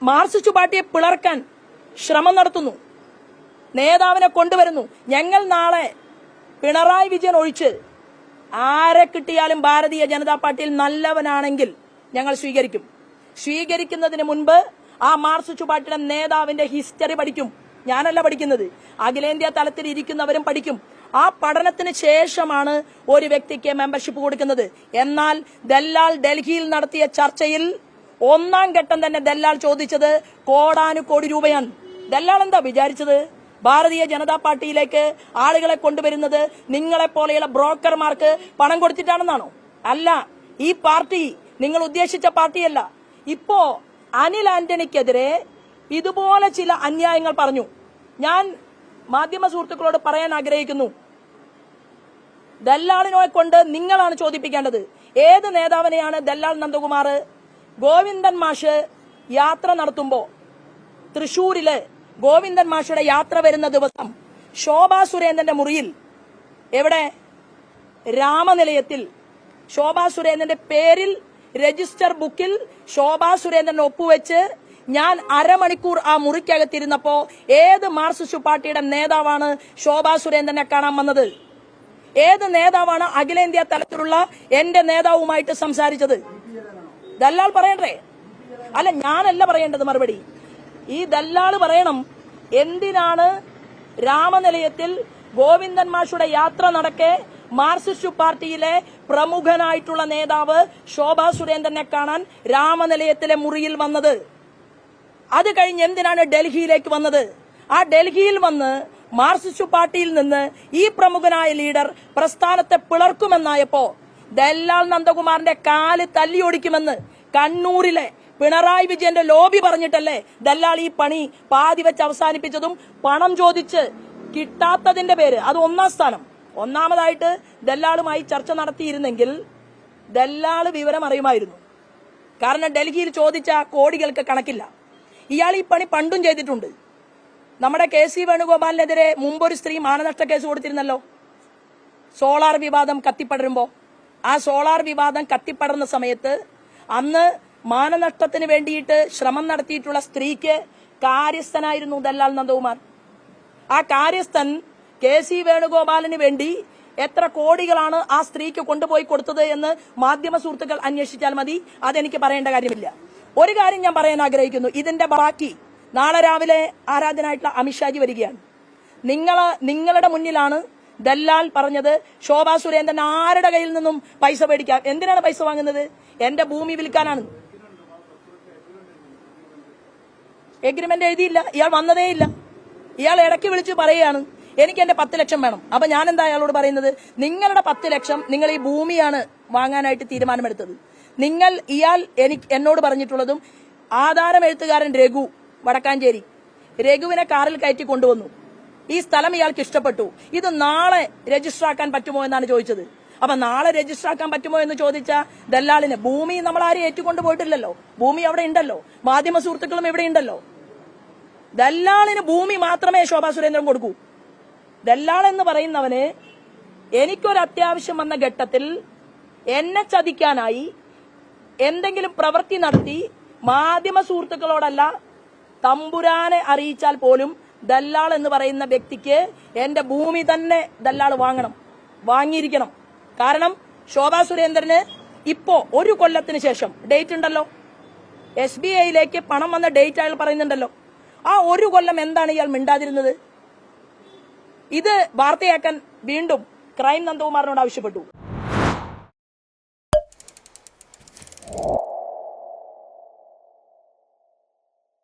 Marxist പാർട്ടിയെ പിളർക്കാൻ ശ്രമം നടത്തുന്നു, നേതാവിനെ കൊണ്ടുവരുന്നു. ഞങ്ങൾ നാളെ പിണറായി വിജയൻ ഒഴിച്ച് ആരെ കിട്ടിയാലും ഭാരതീയ ജനതാ പാർട്ടിയിൽ നല്ലവനാണെങ്കിൽ ഞങ്ങൾ സ്വീകരിക്കും. സ്വീകരിക്കുന്നതിന് മുൻപ് ആ മാർക്സിസ്റ്റ് പാർട്ടിയുടെ നേതാവിന്റെ ഹിസ്റ്ററി പഠിക്കും. ഞാനല്ല പഠിക്കുന്നത്, അഖിലേന്ത്യാ തലത്തിൽ ഇരിക്കുന്നവരും പഠിക്കും. ആ പഠനത്തിന് ശേഷമാണ് ഒരു വ്യക്തിക്ക് മെമ്പർഷിപ്പ് കൊടുക്കുന്നത്. എന്നാൽ ദല്ലാൽ ഡൽഹിയിൽ നടത്തിയ ചർച്ചയിൽ ഒന്നാം ഘട്ടം തന്നെ ദല്ലാൽ ചോദിച്ചത് കോടാനുകോടി രൂപയാണ്. ദല്ലാൽ എന്താ വിചാരിച്ചത്? ഭാരതീയ ജനതാ പാർട്ടിയിലേക്ക് ആളുകളെ കൊണ്ടുവരുന്നത് നിങ്ങളെപ്പോലെയുള്ള ബ്രോക്കർമാർക്ക് പണം കൊടുത്തിട്ടാണെന്നാണോ? അല്ല, ഈ പാർട്ടി നിങ്ങൾ ഉദ്ദേശിച്ച പാർട്ടിയല്ല. ഇപ്പോ അനിൽ ആന്റണിക്കെതിരെ ഇതുപോലെ ചില അന്യായങ്ങൾ പറഞ്ഞു. ഞാൻ മാധ്യമ സുഹൃത്തുക്കളോട് പറയാൻ ആഗ്രഹിക്കുന്നു, ദല്ലാളിനെ കൊണ്ട് നിങ്ങളാണ് ചോദിപ്പിക്കേണ്ടത്. ഏത് നേതാവിനെയാണ് ദല്ലാൽ നന്ദകുമാർ ഗോവിന്ദൻ മാഷ് യാത്ര നടത്തുമ്പോ തൃശൂരില് ഗോവിന്ദൻ മാഷയുടെ യാത്ര വരുന്ന ദിവസം ശോഭാ സുരേന്ദ്രന്റെ മുറിയിൽ, എവിടെ, രാമനിലയത്തിൽ ശോഭാ സുരേന്ദ്രന്റെ പേരിൽ രജിസ്റ്റർ ബുക്കിൽ ശോഭാ സുരേന്ദ്രൻ ഒപ്പുവെച്ച് ഞാൻ അരമണിക്കൂർ ആ മുറിക്കകത്തിരുന്നപ്പോ ഏത് മാർക്സിസ്റ്റ് പാർട്ടിയുടെ നേതാവാണ് ശോഭാ സുരേന്ദ്രനെ കാണാൻ വന്നത്? ഏത് നേതാവാണ് അഖിലേന്ത്യാ തലത്തിലുള്ള എന്റെ നേതാവുമായിട്ട് സംസാരിച്ചത്? ദല്ലാൾ പറയണ്ടേ? അല്ല, ഞാനല്ല പറയേണ്ടത് മറുപടി. ഈ ദല്ലാള് പറയണം, എന്തിനാണ് രാമനിലയത്തിൽ ഗോവിന്ദൻ മാഷുടെ യാത്ര നടക്കെ മാർക്സിസ്റ്റ് പാർട്ടിയിലെ പ്രമുഖനായിട്ടുള്ള നേതാവ് ശോഭാ സുരേന്ദ്രനെ കാണാൻ രാമനിലയത്തിലെ മുറിയിൽ വന്നത്? അത് കഴിഞ്ഞ് എന്തിനാണ് ഡൽഹിയിലേക്ക് വന്നത്? ആ ഡൽഹിയിൽ വന്ന് മാർക്സിസ്റ്റ് പാർട്ടിയിൽ നിന്ന് ഈ പ്രമുഖനായ ലീഡർ പ്രസ്ഥാനത്തെ പിളർക്കുമെന്നായപ്പോ ദല്ലാൽ നന്ദകുമാറിന്റെ കാല് തല്ലിയൊടിക്കുമെന്ന് കണ്ണൂരിലെ പിണറായി വിജയന്റെ ലോബി പറഞ്ഞിട്ടല്ലേ ദല്ലാൾ ഈ പണി പാതി വെച്ച് അവസാനിപ്പിച്ചതും പണം ചോദിച്ച് കിട്ടാത്തതിന്റെ പേര്. അത് ഒന്നാം സ്ഥാനം. ഒന്നാമതായിട്ട് ദല്ലാളുമായി ചർച്ച നടത്തിയിരുന്നെങ്കിൽ ദല്ലാള് വിവരം അറിയുമായിരുന്നു. കാരണം ഡൽഹിയിൽ ചോദിച്ച കോടികൾക്ക് കണക്കില്ല. ഇയാൾ ഈ പണി പണ്ടും ചെയ്തിട്ടുണ്ട്. നമ്മുടെ KC വേണുഗോപാലിനെതിരെ മുമ്പൊരു സ്ത്രീ മാനനഷ്ട കേസ് കൊടുത്തിരുന്നല്ലോ, സോളാർ വിവാദം കത്തിപ്പടരുമ്പോ. ആ സോളാർ വിവാദം കത്തിപ്പടർന്ന സമയത്ത് അന്ന് മാനനഷ്ടത്തിന് വേണ്ടിയിട്ട് ശ്രമം നടത്തിയിട്ടുള്ള സ്ത്രീക്ക് കാര്യസ്ഥനായിരുന്നു ദല്ലാൽ നന്ദകുമാർ. ആ കാര്യസ്ഥൻ KC വേണുഗോപാലിന് വേണ്ടി എത്ര കോടികളാണ് ആ സ്ത്രീക്ക് കൊണ്ടുപോയി കൊടുത്തത് എന്ന് മാധ്യമ സുഹൃത്തുക്കൾ അന്വേഷിച്ചാൽ മതി. അതെനിക്ക് പറയേണ്ട കാര്യമില്ല. ഒരു കാര്യം ഞാൻ പറയാൻ ആഗ്രഹിക്കുന്നു, ഇതിന്റെ ബാക്കി നാളെ രാവിലെ ആരാധനായിട്ടുള്ള അമിത്ഷാജി വരികയാണ്. നിങ്ങളുടെ മുന്നിലാണ് ദല്ലാൽ പറഞ്ഞത് ശോഭാ സുരേന്ദ്രൻ ആരുടെ കയ്യിൽ നിന്നും പൈസ മേടിക്കാം. എന്തിനാണ് പൈസ വാങ്ങുന്നത്? എന്റെ ഭൂമി വിൽക്കാനാണ്. എഗ്രിമെന്റ് എഴുതിയില്ല, ഇയാൾ വന്നതേ ഇല്ല. ഇയാൾ ഇടയ്ക്ക് വിളിച്ച് പറയുകയാണ് എനിക്ക് എന്റെ 10 ലക്ഷം വേണം. അപ്പൊ ഞാൻ എന്താ അയാളോട് പറയുന്നത്, നിങ്ങളുടെ 10 ലക്ഷം നിങ്ങൾ ഈ ഭൂമിയാണ് വാങ്ങാനായിട്ട് തീരുമാനമെടുത്തത്. ഇയാൾ എന്നോട് പറഞ്ഞിട്ടുള്ളതും ആധാരം എഴുത്തുകാരൻ രഘു വടക്കാഞ്ചേരി, രഘുവിനെ കാറിൽ കയറ്റി കൊണ്ടുവന്നു. ഈ സ്ഥലം ഇയാൾക്ക് ഇഷ്ടപ്പെട്ടു. ഇത് നാളെ രജിസ്റ്റർ ആക്കാൻ പറ്റുമോ എന്നാണ് ചോദിച്ചത്. അപ്പൊ നാളെ രജിസ്റ്റർ ആക്കാൻ പറ്റുമോ എന്ന് ചോദിച്ച ദല്ലാളിന് ഭൂമി നമ്മൾ ആരും ഏറ്റുകൊണ്ട് പോയിട്ടില്ലല്ലോ, ഭൂമി അവിടെ ഉണ്ടല്ലോ, മാധ്യമ സുഹൃത്തുക്കളും ഇവിടെ ഉണ്ടല്ലോ. ദല്ലാളിന് ഭൂമി മാത്രമേ ശോഭാ സുരേന്ദ്രൻ കൊടുക്കൂ. ദല്ലാൾ എന്ന് പറയുന്നവന് എനിക്കൊരു അത്യാവശ്യം വന്ന ഘട്ടത്തിൽ എന്നെ ചതിക്കാനായി എന്തെങ്കിലും പ്രവൃത്തി നടത്തി മാധ്യമ സുഹൃത്തുക്കളോടല്ല തമ്പുരാനെ അറിയിച്ചാൽ പോലും ദല്ലാൾ എന്ന് പറയുന്ന വ്യക്തിക്ക് എന്റെ ഭൂമി തന്നെ ദല്ലാൾ വാങ്ങിയിരിക്കണം. കാരണം ശോഭാ സുരേന്ദ്രന് ഇപ്പോ 1 കൊല്ലത്തിന് ശേഷം ഡേറ്റ് ഉണ്ടല്ലോ, SBIയിലേക്ക് പണം വന്ന ഡേറ്റ് അയാൾ പറയുന്നുണ്ടല്ലോ. ആ 1 കൊല്ലം എന്താണ് ഇയാൾ മിണ്ടാതിരുന്നത്? ഇത് വാർത്തയാക്കാൻ വീണ്ടും ക്രൈം നന്ദകുമാറിനോട് ആവശ്യപ്പെട്ടു.